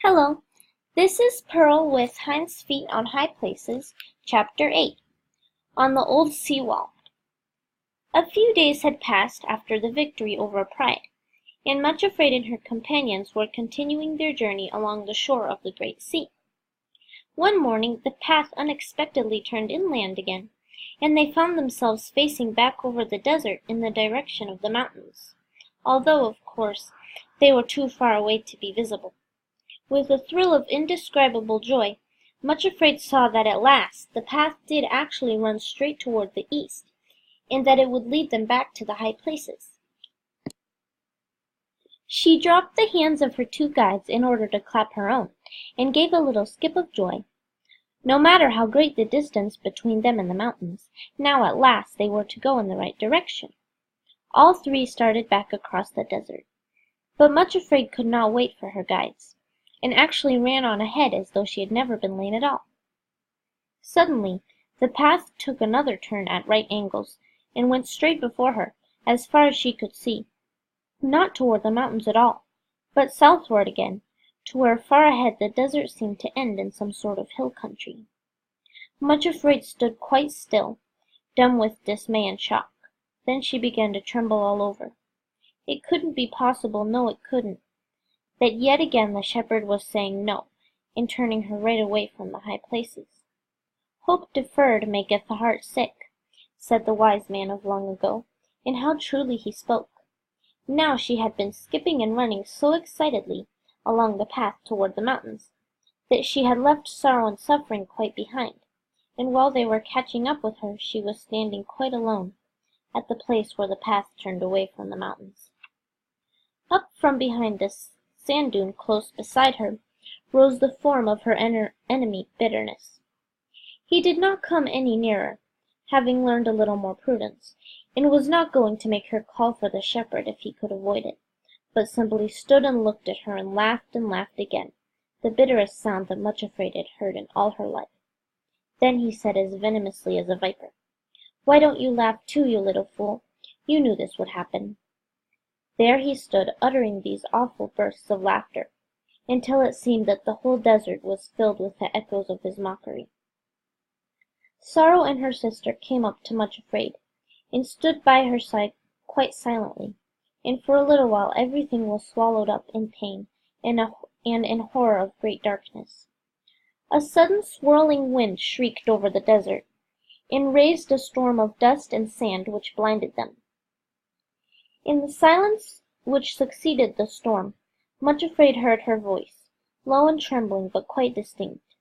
Hello, this is Pearl with Hinds' Feet on High Places, Chapter 8, on the Old Seawall. A few days had passed after the victory over Pride, and Much Afraid and her companions were continuing their journey along the shore of the Great Sea. One morning the path unexpectedly turned inland again, and they found themselves facing back over the desert in the direction of the mountains, although, of course, they were too far away to be visible. With a thrill of indescribable joy, Much Afraid saw that at last the path did actually run straight toward the east, and that it would lead them back to the high places. She dropped the hands of her two guides in order to clap her own, and gave a little skip of joy. No matter how great the distance between them and the mountains, now at last they were to go in the right direction. All three started back across the desert, but Much Afraid could not wait for her guides, and actually ran on ahead as though she had never been lame at all. Suddenly, the path took another turn at right angles, and went straight before her, as far as she could see, not toward the mountains at all, but southward again, to where far ahead the desert seemed to end in some sort of hill country. Much Afraid stood quite still, dumb with dismay and shock. Then she began to tremble all over. It couldn't be possible, no, it couldn't, that yet again the shepherd was saying no, and turning her right away from the high places. "Hope deferred maketh the heart sick," said the wise man of long ago, and how truly he spoke. Now she had been skipping and running so excitedly along the path toward the mountains, that she had left sorrow and suffering quite behind, and while they were catching up with her, she was standing quite alone at the place where the path turned away from the mountains. Up from behind this sand dune close beside her rose the form of her enemy Bitterness. He did not come any nearer, having learned a little more prudence, and was not going to make her call for the shepherd if he could avoid it, but simply stood and looked at her and laughed again, the bitterest sound that Much Afraid had heard in all her life. Then he said as venomously as a viper, "Why don't you laugh too, you little fool? You knew this would happen." There he stood, uttering these awful bursts of laughter, until it seemed that the whole desert was filled with the echoes of his mockery. Sorrow and her sister came up to Much Afraid, and stood by her side quite silently, and for a little while everything was swallowed up in pain and in horror of great darkness. A sudden swirling wind shrieked over the desert, and raised a storm of dust and sand which blinded them. In the silence which succeeded the storm, Much Afraid heard her voice, low and trembling but quite distinct,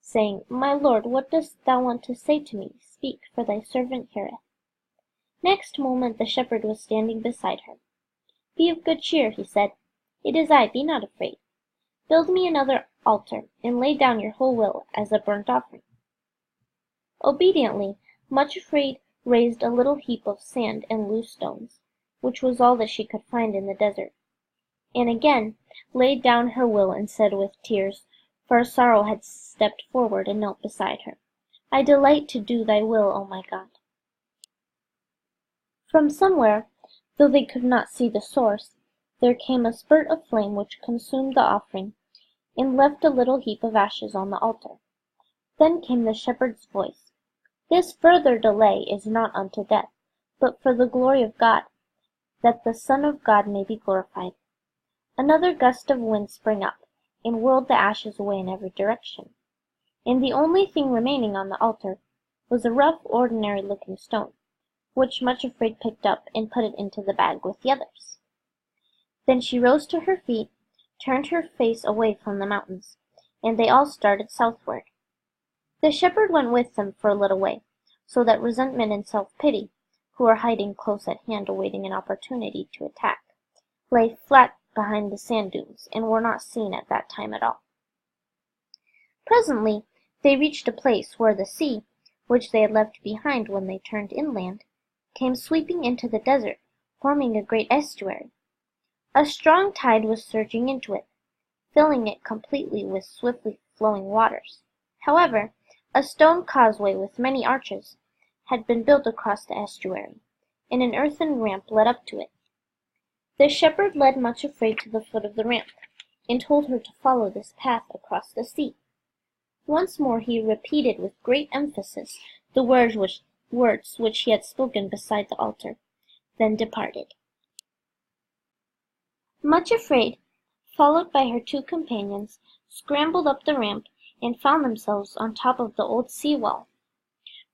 saying, "My lord, what dost thou want to say to me? Speak, for thy servant heareth." Next moment the shepherd was standing beside her. "Be of good cheer," he said. "It is I, be not afraid. Build me another altar, and lay down your whole will as a burnt offering." Obediently, Much Afraid raised a little heap of sand and loose stones, which was all that she could find in the desert, and again laid down her will and said with tears, for sorrow had stepped forward and knelt beside her, "I delight to do thy will, O my God." From somewhere, though they could not see the source, there came a spurt of flame which consumed the offering, and left a little heap of ashes on the altar. Then came the shepherd's voice, "This further delay is not unto death, but for the glory of God, that the Son of God may be glorified." Another gust of wind sprang up, and whirled the ashes away in every direction, and the only thing remaining on the altar was a rough, ordinary-looking stone, which Much Afraid picked up and put it into the bag with the others. Then she rose to her feet, turned her face away from the mountains, and they all started southward. The shepherd went with them for a little way, so that Resentment and Self-Pity, who were hiding close at hand awaiting an opportunity to attack, lay flat behind the sand dunes, and were not seen at that time at all. Presently they reached a place where the sea, which they had left behind when they turned inland, came sweeping into the desert, forming a great estuary. A strong tide was surging into it, filling it completely with swiftly flowing waters. However, a stone causeway with many arches had been built across the estuary, and an earthen ramp led up to it. The shepherd led Much Afraid to the foot of the ramp, and told her to follow this path across the sea. Once more he repeated with great emphasis the words which he had spoken beside the altar, then departed. Much afraid, followed by her two companions, scrambled up the ramp and found themselves on top of the old sea-wall.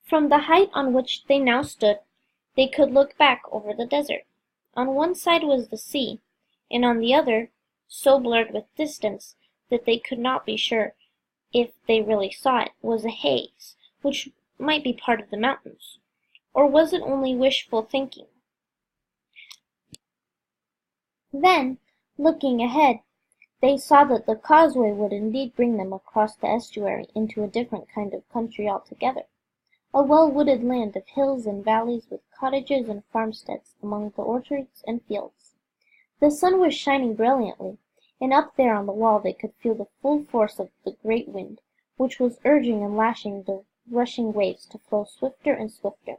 From the height on which they now stood, they could look back over the desert. On one side was the sea, and on the other, so blurred with distance that they could not be sure if they really saw it, was a haze, which might be part of the mountains. Or was it only wishful thinking? Then, looking ahead, they saw that the causeway would indeed bring them across the estuary into a different kind of country altogether, a well-wooded land of hills and valleys with cottages and farmsteads among the orchards and fields. The sun was shining brilliantly, and up there on the wall they could feel the full force of the great wind, which was urging and lashing the rushing waves to flow swifter and swifter.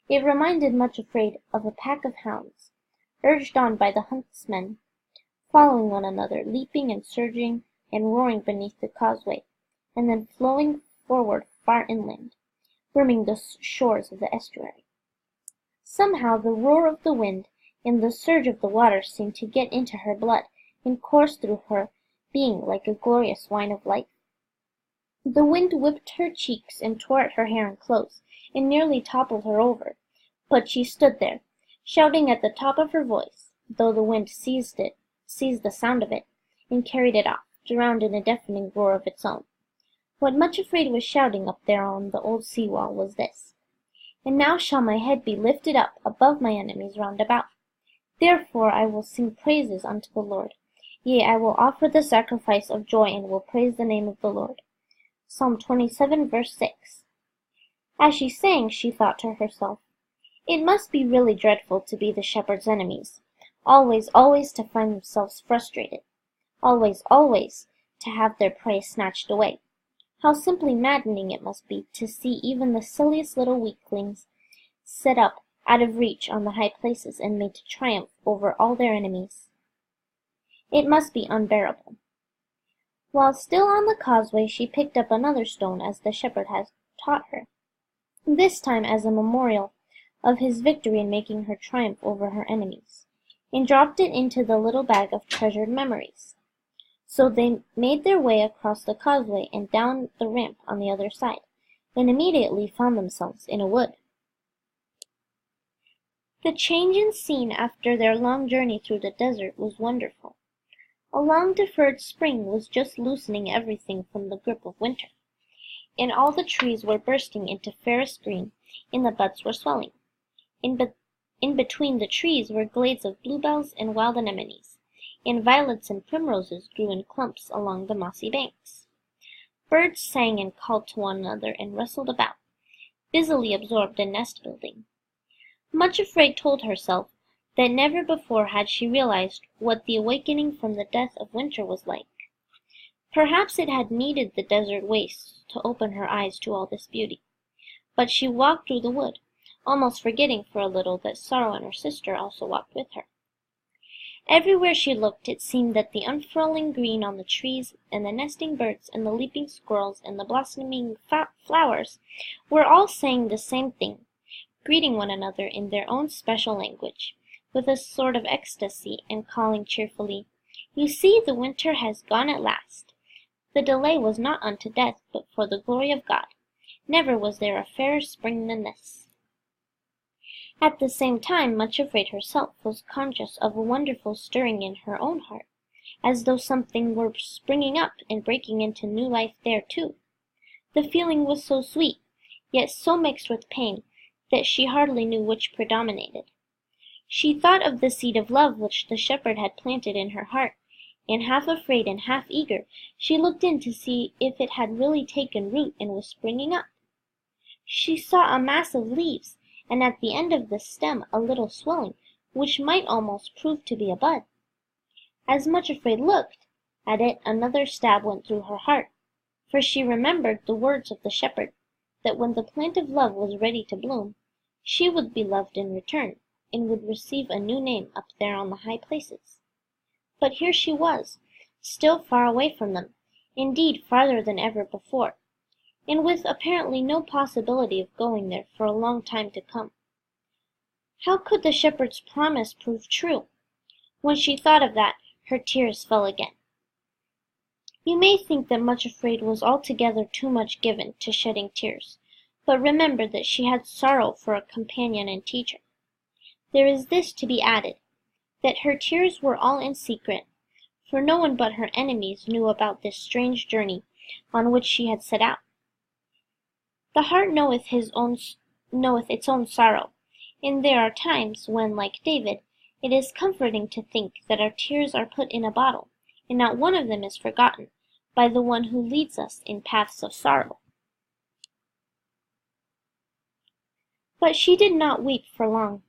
It reminded Much Afraid of a pack of hounds, urged on by the huntsmen, following one another, leaping and surging and roaring beneath the causeway, and then flowing forward far inland, brimming the shores of the estuary. Somehow the roar of the wind and the surge of the water seemed to get into her blood and course through her being like a glorious wine of life. The wind whipped her cheeks and tore at her hair and clothes, and nearly toppled her over, but she stood there, shouting at the top of her voice, though the wind seized the sound of it, and carried it off, drowned in a deafening roar of its own. What Much Afraid was shouting up there on the old sea-wall was this: "And now shall my head be lifted up above my enemies round about. Therefore I will sing praises unto the Lord. Yea, I will offer the sacrifice of joy, and will praise the name of the Lord." Psalm 27, verse 6. As she sang, she thought to herself, "It must be really dreadful to be the shepherd's enemies, always, always to find themselves frustrated, always, always to have their prey snatched away. How simply maddening it must be to see even the silliest little weaklings set up out of reach on the high places and made to triumph over all their enemies. It must be unbearable." While still on the causeway she picked up another stone as the shepherd had taught her, this time as a memorial of his victory in making her triumph over her enemies, and dropped it into the little bag of treasured memories. So they made their way across the causeway and down the ramp on the other side, and immediately found themselves in a wood. The change in scene after their long journey through the desert was wonderful. A long-deferred spring was just loosening everything from the grip of winter, and all the trees were bursting into fairest green, and the buds were swelling. In between the trees were glades of bluebells and wild anemones, and violets and primroses grew in clumps along the mossy banks. Birds sang and called to one another and rustled about, busily absorbed in nest-building. Much Afraid told herself that never before had she realized what the awakening from the death of winter was like. Perhaps it had needed the desert wastes to open her eyes to all this beauty. But she walked through the wood, almost forgetting for a little that Sorrow and her sister also walked with her. Everywhere she looked it seemed that the unfurling green on the trees, and the nesting birds, and the leaping squirrels, and the blossoming flowers were all saying the same thing, greeting one another in their own special language, with a sort of ecstasy, and calling cheerfully, "You see, the winter has gone at last. The delay was not unto death, but for the glory of God. Never was there a fairer spring than this." At the same time, Much Afraid herself was conscious of a wonderful stirring in her own heart, as though something were springing up and breaking into new life there too. The feeling was so sweet, yet so mixed with pain, that she hardly knew which predominated. She thought of the seed of love which the shepherd had planted in her heart, and half afraid and half eager, she looked in to see if it had really taken root and was springing up. She saw a mass of leaves, and at the end of the stem a little swelling, which might almost prove to be a bud. As Much Afraid looked at it, another stab went through her heart, for she remembered the words of the shepherd, that when the plant of love was ready to bloom, she would be loved in return, and would receive a new name up there on the high places. But here she was, still far away from them, indeed farther than ever before, and with apparently no possibility of going there for a long time to come. How could the shepherd's promise prove true? When she thought of that, her tears fell again. You may think that Much Afraid was altogether too much given to shedding tears, but remember that she had Sorrow for a companion and teacher. There is this to be added, that her tears were all in secret, for no one but her enemies knew about this strange journey on which she had set out. The heart knoweth its own sorrow, and there are times when, like David, it is comforting to think that our tears are put in a bottle, and not one of them is forgotten by the one who leads us in paths of sorrow. But she did not weep for long,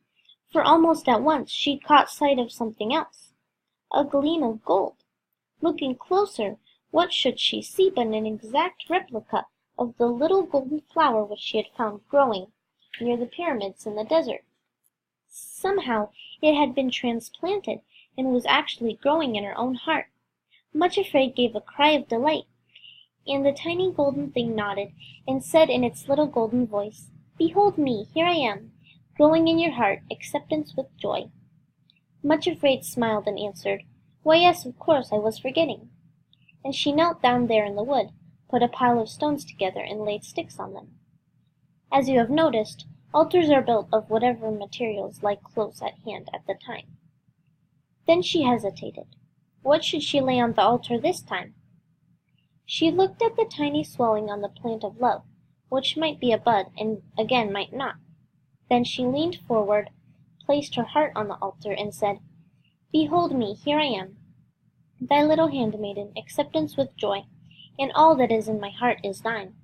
for almost at once she caught sight of something else, a gleam of gold. Looking closer, what should she see but an exact replica of the little golden flower which she had found growing near the pyramids in the desert. Somehow it had been transplanted and was actually growing in her own heart. Much Afraid gave a cry of delight, and the tiny golden thing nodded and said in its little golden voice, "Behold me, here I am, growing in your heart, acceptance with joy." Much Afraid smiled and answered, "Why, yes, of course, I was forgetting." And she knelt down there in the wood, put a pile of stones together, and laid sticks on them. As you have noticed, altars are built of whatever materials lie close at hand at the time. Then she hesitated. What should she lay on the altar this time? She looked at the tiny swelling on the plant of love, which might be a bud and again might not. Then she leaned forward, placed her heart on the altar, and said, "Behold me, here I am, thy little handmaiden, acceptance with joy, and all that is in my heart is thine."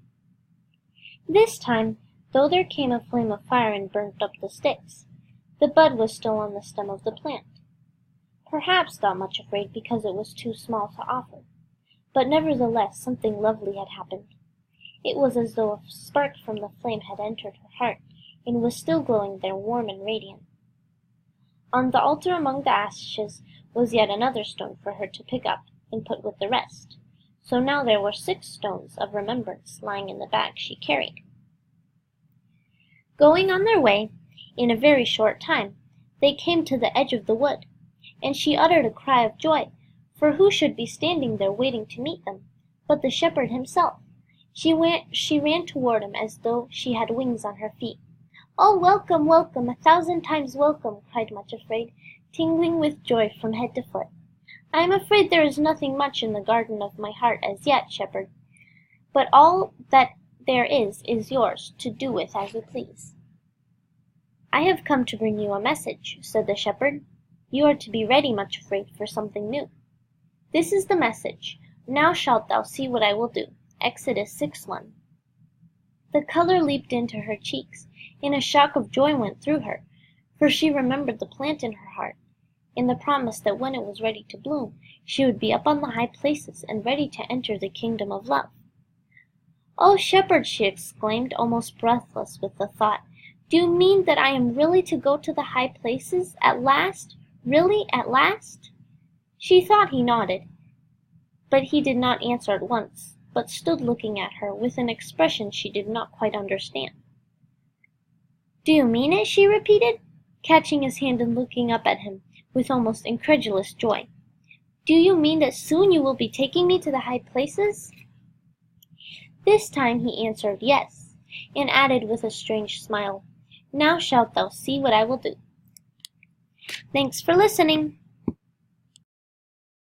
This time, though there came a flame of fire and burnt up the sticks, the bud was still on the stem of the plant. Perhaps, thought Much Afraid, because it was too small to offer. But nevertheless something lovely had happened. It was as though a spark from the flame had entered her heart, and was still glowing there warm and radiant. On the altar among the ashes was yet another stone for her to pick up and put with the rest. So now there were 6 stones of remembrance lying in the bag she carried. Going on their way, in a very short time, they came to the edge of the wood, and she uttered a cry of joy, for who should be standing there waiting to meet them but the shepherd himself? She ran toward him as though she had wings on her feet. "Oh, welcome, welcome, 1,000 times welcome!" cried Much Afraid, tingling with joy from head to foot. "I am afraid there is nothing much in the garden of my heart as yet, shepherd, but all that there is yours to do with as you please." "I have come to bring you a message," said the shepherd. "You are to be ready, Much Afraid, for something new. This is the message. Now shalt thou see what I will do. Exodus 6:1. The color leaped into her cheeks, and a shock of joy went through her, for she remembered the plant in her heart, and the promise that when it was ready to bloom, she would be up on the high places and ready to enter the kingdom of love. "Oh, shepherd," she exclaimed, almost breathless with the thought, "do you mean that I am really to go to the high places at last? Really, at last?" She thought he nodded, but he did not answer at once, but stood looking at her with an expression she did not quite understand. "Do you mean it?" she repeated, catching his hand and looking up at him with almost incredulous joy. "Do you mean that soon you will be taking me to the high places?" This time he answered yes, and added with a strange smile, "Now shalt thou see what I will do." Thanks for listening.